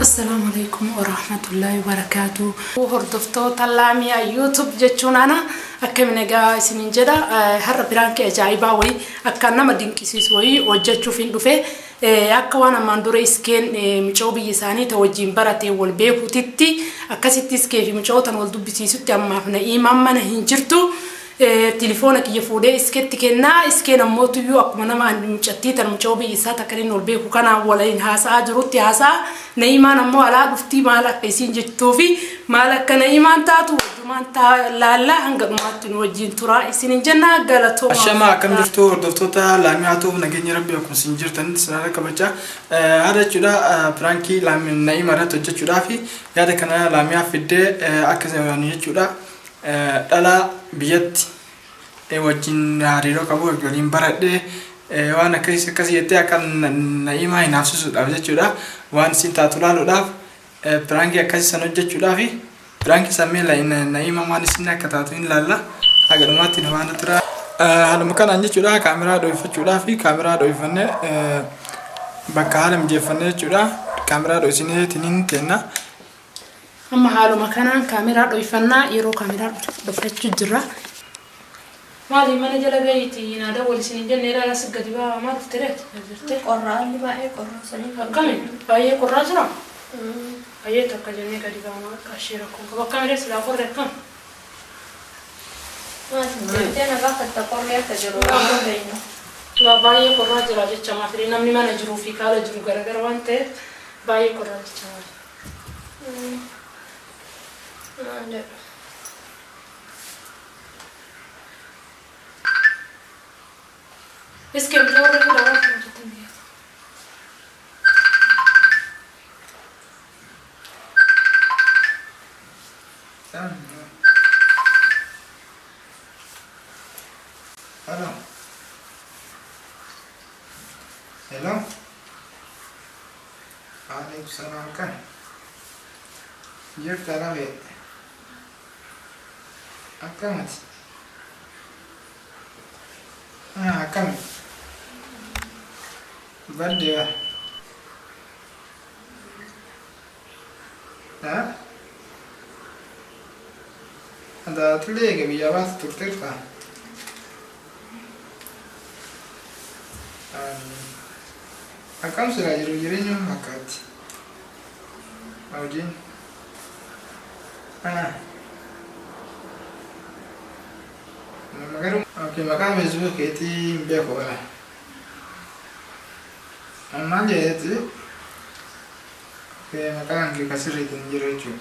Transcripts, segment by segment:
السلام عليكم ورحمة الله وبركاته. وهردفتو تلامي يوتيوب جتشون أنا أكمل نجا سنين جدا هر برانك أجايبا وي أكنا مدين كيسوس وي وجتشو فين دفع أكوانا ماندوري سكين مشوبي يساني توجين براتي والبيكو تيتي أكاسيتي سكين مشوتان والدو بسيسو تيام هنا إمام من هنجرتو تليفونك يفودي اسكت كنا اسكنا موتو يو اكمنا ما مشتيت المشوبي يساتا كرين والبيكو كان ولين هاسا جروتي هاسا نيمان امو على دفتي مالك بيسين جتوفي مالك نيمان تاتو دمان تا لا لا هنق ما تنوجين ترى سنين جنة قالتو الشمع كم دفتو دفتو تا لامياتو نجني ربي أكون سنجرتن سنة كبجة هذا جدا برانكي لام نيم رات جدا في هذا كان لاميا في الد أكثر يعني جدا ألا بيت وجين هاريرو كابو جولين برد وانا كسي يتي أكن نيما ينافسوا أبجد جدا وان سنتا تلالو داف برانكي أكثر سنة جدا في برانكي سامي لين نيما ما نسينا كتاتين لالا أقدر ما تنهوانا ترى هذا مكان عندي جدا كاميرا دوي فجدا في كاميرا دوي فنة بكالم جفنة جدا كاميرا دوي سنة تنين تنا أما حالو مكانا كاميرا دويفنا يرو كاميرا دفتش جرا مالي من جل جايتي نادا ولا سنين جل نيرا لسه قديبا ما تفترت زرت قرّا اللي باقي قرّا سنين كمل باقي قرّا جرا أيه تكجني قديبا ما كاشيركم كم كاميرا سلا قرّا كم ما تنتهي أنا قاعد تقرّا تجربة بينه لا باقي قرّا جرا جت ما في نمني ما نجرو في كلا جرو غير غير وانت باقي قرّا جت ما इसके मतलब और भी डाला तो जतन दिया हेलो हेलो वालेकुम सलाम का ये तारा है अकामत अकामत بدي ها هذا تلاقي بيجابات تكترها أكم سرعة جرينيو هكذا أوجين مكان أوكي مكان بيزوج كيتي بيكولا أنا جاهز كي مكان كي كسر يتنجر جو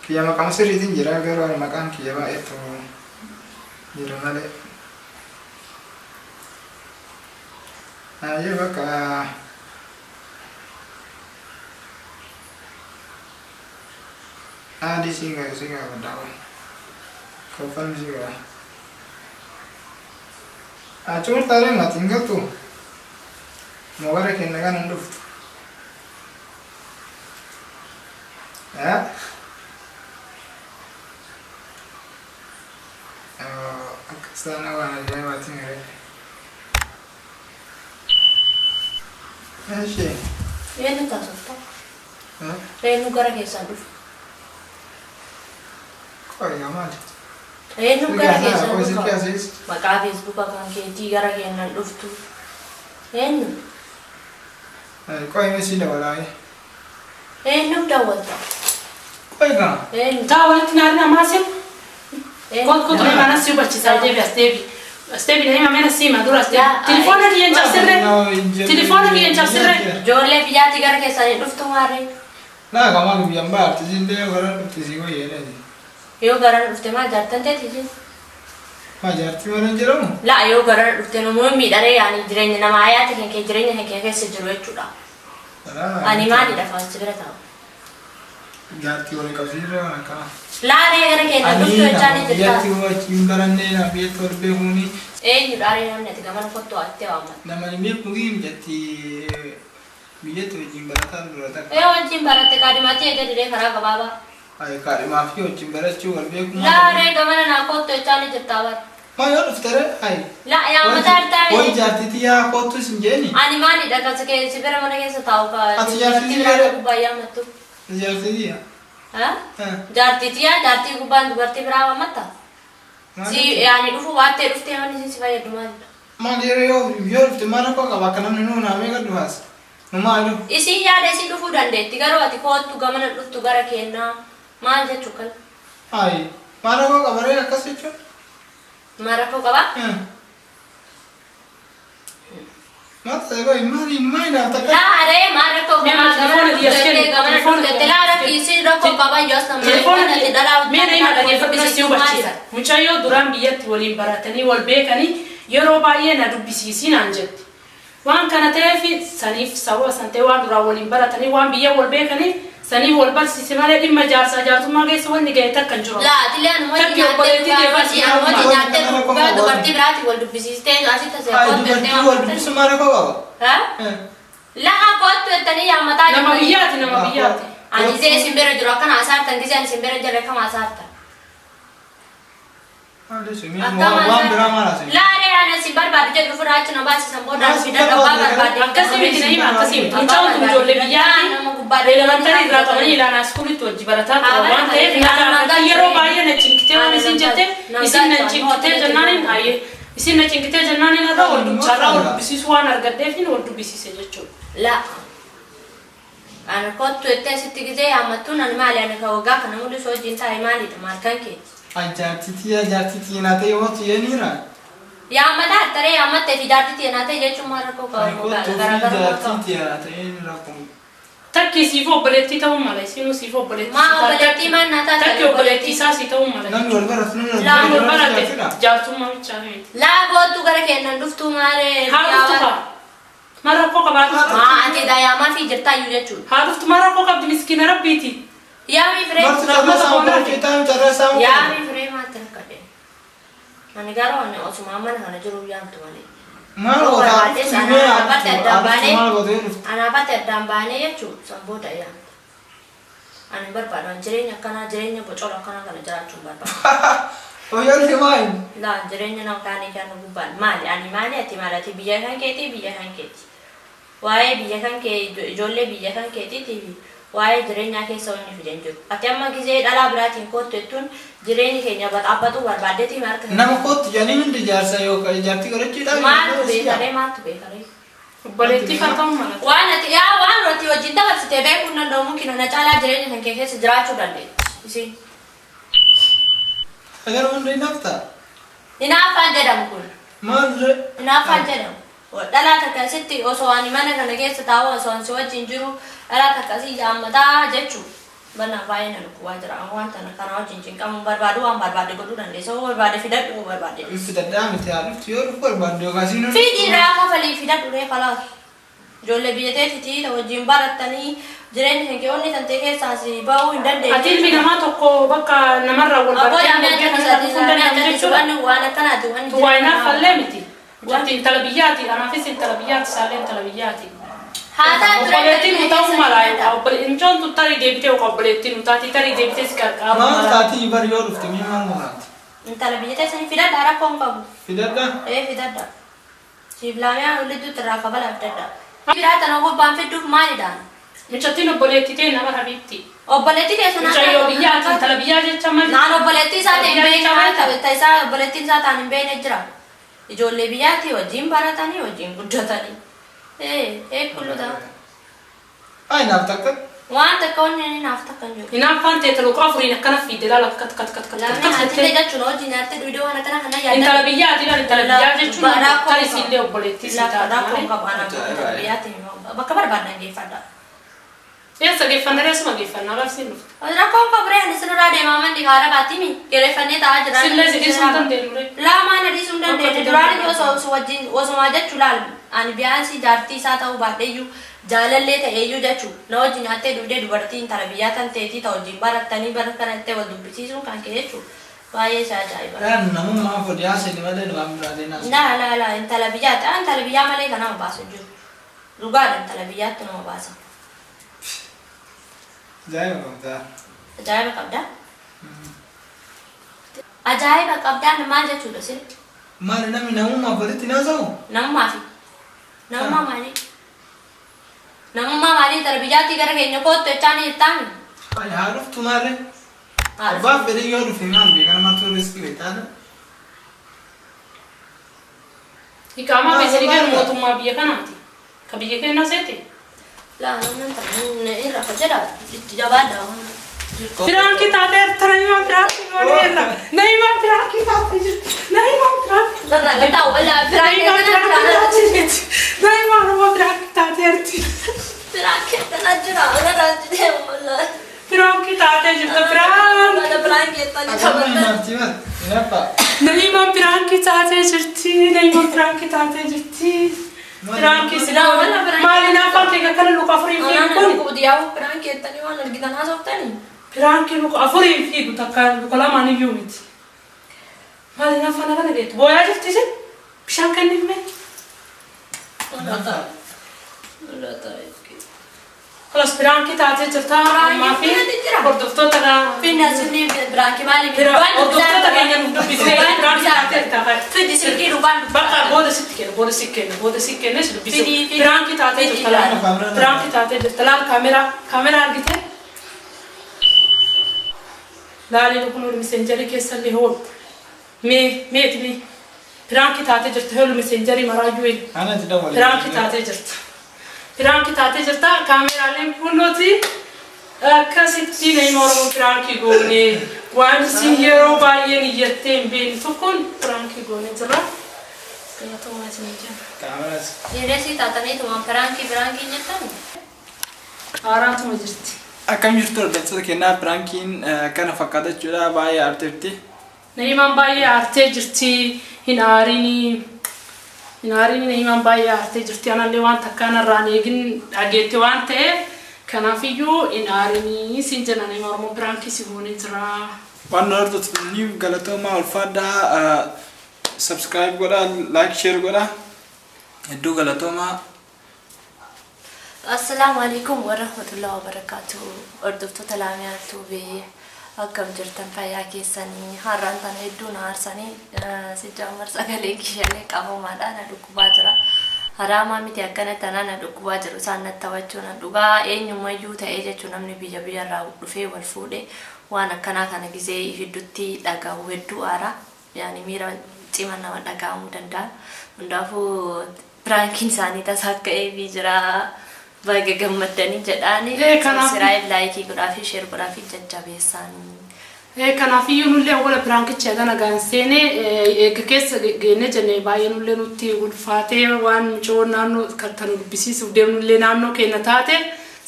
كي مكان كسر يتنجر أقدر مكان كي يبقى إتو يرمله أيه بقى دي سينغا بداوا كفن سينغا أشوف تاري ما tinggal tuh Mogare kena kan unduh, ya? Sana wana dia mati ngere. Asyik. Ya ni tak sopan. Hah? Renu gara kesan dulu. Kau yang mana? Renu gara kesan dulu. Kau sih Maka Facebook akan keti gara kesan dulu tu. Renu. Kau yang sini walai. Renu dah wajah. Kau yang? Renu. tahu itu nari nama sih kau tuh mana sih baca saja Stebi nih mana sih madura Stebi telefonnya dia yang cakser Jole pijat gara kesan dulu tu mare. Nah kamu biar bar, tizin deh orang tizin kau ye nih. Yo gara dulu mah jatuh tadi. Majar tu orang jerom. La yo gara dulu nemu midare yani jirenya nama ayat yang kayak jirenya yang kayak sejeru itu dah. Animal dah faham segera tahu. Jati orang kafir orang kah. La re gara kayak dulu tu cari cerita. Jati orang ciuman ni, nabi itu berbehuni. Judare nanti tiga mana foto aja amat. Nama ni mungkin jati biaya tu jimbaratan berata. Wajib barat kadi mati aja di dekara ke bawah. Ay kari maafio jimbarat cuman beku. La re gamana na foto cari cerita awat. ما يعرف ترى هاي لا يا مدار تاعي وين جارتي يا كوتو سنجيني أنا ماني دكتور سكين سبرة من كيس تاوكا أتجارتي جارتي برا كوبايا متو جارتي ها جارتي تيا جارتي كوبان دبرتي برا متى سي يعني دفو واتي دفتي هني سي فايد ما ما يعرف تمارا كوكا بكنا منو نامي كدوهاس نما أيلو isi yaada isi dhufuu dandeetti garuu ati koottu gamana dhuftu gara kennaa maal jechuu kan هاي مارا كوكا بري أكاسيتشو mara koo qaba ما تقول ما ينافع laa aree mara koo Mema telefoon di yaskeni. gamana dhufte laa rafi isi rakkoo qaba yoos nama Telefoon ati dhalaa mee nama dhaggeeffannaa si hubachiisa. Mucayyoo duraan biyyatti waliin baratanii wal beekanii yeroo baay'ee na dubbisiisi naan jetti. Waan kana ta'eef saniif sababa san ta'e waan duraan waliin baratanii waan biyya wal beekanii saniif wal barsiise malee dhimma jaarsaa jaartummaa keessa wanni ga'e takka hin jiru. laa ati leen Takki obboleettii deefarsi dhugaa dubartii biraati wal dubbisiistee asitti asee هاي kootu دبرتي والبس مارا كوكا laa kootu ettanii yaammataa Nama biyyaati nama biyyaati. ani isee simbira jiru akkana asaartan gisee ani simbira jirre kama asaartan وان برا سي laare ana si barbaade jedhu furaachi na baasisan booda fida dhabaa barbaade Akkasii miti na hima akkasii miti. Mucaan kun ijoollee biyyaati. nama gubbaadha Elementarii irraa qabanii ilaanaa iskuulitti wajji barataa ture waan ta'eef yeroo baay'ee na cinkitee waan isin jette isin na cinkitee jennaaniin ayyee isin na cinkitee jennaaniin irraa wal dubbisarraa wal dubbisiisu waan argaddeefin wal dubbisiise jechuudha. la ana kottu ettee asitti gisee yaammattuun ani maali ani ka waggaa kana mul'isu wajjin taa'e maalidha maalkan kee جارتي ناتي وقت ينيرا yaammataa attaree yaammattee fi jaartitti naatee jechuun maal rakkoo qabu جارتي Takki siif obboleettii ta'uu mala isinuu siif obboleettii maa obboleettii maan naataa takki obboleettii isaa si ta'uu mala. نمي والبرة Laan wal baratte jaartummaa bichaa himti. laa kootu gara kennan dhuftuu maaree Haa dhuftu qaba. Maa rakkoo qabaatu. maa ati daayamaa fi jirtaayyuu jechuudha Haa dhuftu maa rakkoo qabdi miskiina rabbiiti. yaami firee مرت ترى سام كتام ترى سام yaami firee maatti rakkadhe ani garuu ani osuma mana kana jiru yaamtu malee ما هو anaafatti addaan baanee jechuun sanboota yaamta ani barbaadu jireenya akkanaa jireenya bocola akkanaa kana jiraachuun barbaadu ويا الهواين laa jireenya nama kaanii kan gubbaan maali ani maali ati maalati biyya kan keetii biyya kan keeti waa'ee biyya kan kee ijoollee biyya kan keetiitiif waa'ee jireenyaa keessa wanni fidan jiru ati amma gisee dhalaa biraatiin kootu jettuun jireenyi keenya baxaabbatu barbaaddeetii marka نما كوت يعني من دجارسا يوكا جارتي كرتي لا maaltu beekaree maaltu beekaree Obboleettii kan ta'uu mala. waan ati yaa waan ati wajjin dabarsitee beekuun danda'u mungkin na caalaa jireenya kan kee keessa jiraachuu dandeetti isin أجر من دين نفتا hinaafaan jedhamu kun ما hinaafaan jedhamu dhalaa takka sitti osoo ani mana kana keessa taa'u osoo ansi wajjin jiru dhalaa takka si yaammataa jechuu banna baay'ee na lukkubaa jira wanta kana wajjin cinqamu barbaadu waan barbaade godhuu dandeessa oo barbaade fidadhu barbaade في الدعم تعرف تيور فور باندو كاسينو fiidhiidhaa kafalii fidadhu ree kalaas ijoollee biyya teetitii ta wajjin barattanii jireenya kan kee onni tantee keessaas ba'uu hin dandeenye Ati ilmi namaa tokko bakka namarraa wal bartee hojii kana dhufuu hin danda'amu jechuudha. waan akkanaati waan Tu waa inaaf fallee miti. Wanti intala biyyaati. Anaafis intala biyyaati isaallee intala biyyaati. haa taatu Obboleettiin nu ta'uu mala. Injoon tu tarii deebitee obboleettiin nu taati tarii deebitee si gargaaru ما mala. تاتي بريور فتمي ما مرات intala biyya teessanii fidadhaa rakkoon qabu في ددا fidadha siif laamiyaa lidduutti irraa kabala fidadha fidaa tana gubbaan fidduuf maalidhaan Mucattiin obboleettii ta'e nama rabiitti. obboleettii teessu Mucayyoo biyyaati intala biyyaa jecha malee. naan obboleettii isaa ta'e hin beekne isaa obboleettiin isaa ta'an hin beekne jira ijoollee biyyaatti wajjin baratanii wajjin guddatanii kulluudha أي نفتك waan takka wanni inni naaf takka hin jiru Hinaaffaan ta'e taloo afuriin akkana fiide laala kat kat kat kat laamni kat ati kat. jechuun hojii nyaattee duudoo waan akkana kana Intala yaadda biyyaati bara intala biyyaa jechuun tarii isiillee obboleettii si taati rakkoon malee. qabu anaa biyyaatti bakka barbaadan geeffadha Eessa geeffannaa reessuma geeffannaa labsiin dhufte. rakkoon qabu ree ani sinirraa deemaa manni kaara baatimi gereeffannee taa'aa jira Sillee si dhiisuu hin dandeenyu ree. laamaan adiisuu hin dandeenye duraan osoo wajjin osumaa jechuu laal ani biyaansi jaartii isaa ta'uu baadheeyyuu jaalallee ta'eeyyuu jechuu na wajjin nyaattee duudee dubartii intala biyyaa kan ta'eetii ta'u wajjin barattanii bara kanatti wal dubbisiisuun kan kee jechuu baay'ee isa ajaa'iba. لا نمو ما فودي أسي نمدي نوام برادين أسي La intala biyyaatti intala biyyaa malee kan nama baasu jiru dhugaadha intala biyyaatti nama baasa جاي وقتا ajaa'iba qabdaa ajaa'iba qabdaan maal jechuudha sin maal namni namummaa abbatitti naasa'u? Namummaa fi namummaa maali? Namummaa maali tarbiyyaatti gara keenya kootu jechaan jirtaami? Ay haa dhuftu maali? Abbaaf fedhii yoo dhufe maan beekana martuu riskii beektaadha. Iqaamaa keessanii kennu mootummaa biyya kanaati. Ka biyya kennaa seete? Laa namni ta'an irra fajjada itti jabaadha. Firaanki taatee Naimaa firaanki gooneerra. Naimaa firaanki taatee jirti. Naimaa firaanki. Narraa gataa walaa firaanki Naimaa nama firaanki taateerti. firaanki kana jira agarraa jiree walaa. Firaanki taatee jirta firaanki. Mana firaanki ettanii Akkuma taphataa. nyaatti bar. Nyaappa. Naimaa firaanki taatee jirti. Naimaa firaanki taatee jirti. Firaanki silaa maali naafaan ta'e kana luka afurii fiigu kun. Anaan kudiyaa'u firaanki ettanii waan argitan haasoftanii. Firaanki luka afurii fiigu takka luka lamaan iyyuu miti. Maali naafaan kana geetu booyaa jirti isin bishaan kenniif mee. Kalas firaanki taatee jirta ammaa fi hordoftoota Finna sinni firaanki maali? hordoftoota keenya nuuf dubbisee firaanki taatee jirta. Fiddi silkii dhugaan Bakka booda sitti kenna booda sitti kenna si dubbisee Fidii. firaanki taatee jirta laal firaanki taatee jirta laal kaameraa argite laalee kun miseenjarii keessallee hool meetili firaanki taatee jirta hool miseenjarii maraayyuu Ana itti dabalee. firaanki taatee jirta. Firaanki taatee jirta kaameraaleen kunnooti akkasitti Naimaa Oromoo firaanki goone waan isin yeroo baay'een iyyattee hin beekne tokkoon firaanki goone jirra. Galatoomaa isin jira. Kaameraas. Yeresi taataniituma firaanki jettan. Haaraatuma jirti. Akkam jirtu hordoftoota kennaa piraankiin kana fakkaata jechuudha baay'ee aarteetti. Naimaan baay'ee aartee jirti hin aarinii. Naimaan baay'ee aartee jirti anallee waan takkaan irraan eegin dhageetti waan ta'e kanaafiyyuu hin aarinii siin jenna Naimaa Oromoo piraankii si goonee jira. Waan hordoftoonni galatoomaa ulfaadhaa subscribe godhaa like share godhaa hedduu galatoomaa. Assalamu alaikum warahmatullahi wabarakatuh. Hordoftoota Laamiyaa Tuubee akkam jirtan fayyaa keessanii har'aan tana hedduu na aarsanii sijjaamar sagalee kiyyalee qabumaadhaan na dhukkubaa jira. Haraamaa miti akkana tanaa na dhukkubaa jiru isaan natti taphachuu na dhugaa eenyumayyuu ta'ee jechuun namni biyyarraa dhufee wal fuudhee waan akkanaa kana gisee ifiddutti dhaga'u hedduu aara yaani miira cima nama dhaga'amuu danda'a. Hundaafuu piraankiin isaanii tasaa akka eebii jira. Baga gammadanii jedhaani subscribe like godhaa fi share godhaa fi jajjabeessaanii. Kanaafiyyuu nullee awwaala piraankicha kana gaanseene eega keessa geenne jenne baay'ee nullee nutti ulfaatee waan micoon naannoo kan dubbisiisuuf deemnullee naannoo keenya taate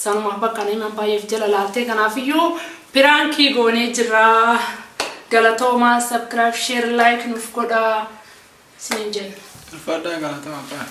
sanumaaf bakka Naimaan baay'eef jala laaltee kanaafiyyuu piraankii goonee jirra. Galatoomaa subscribe share like nuuf godhaa isin jenna. Ulfaadhaa galatoomaa.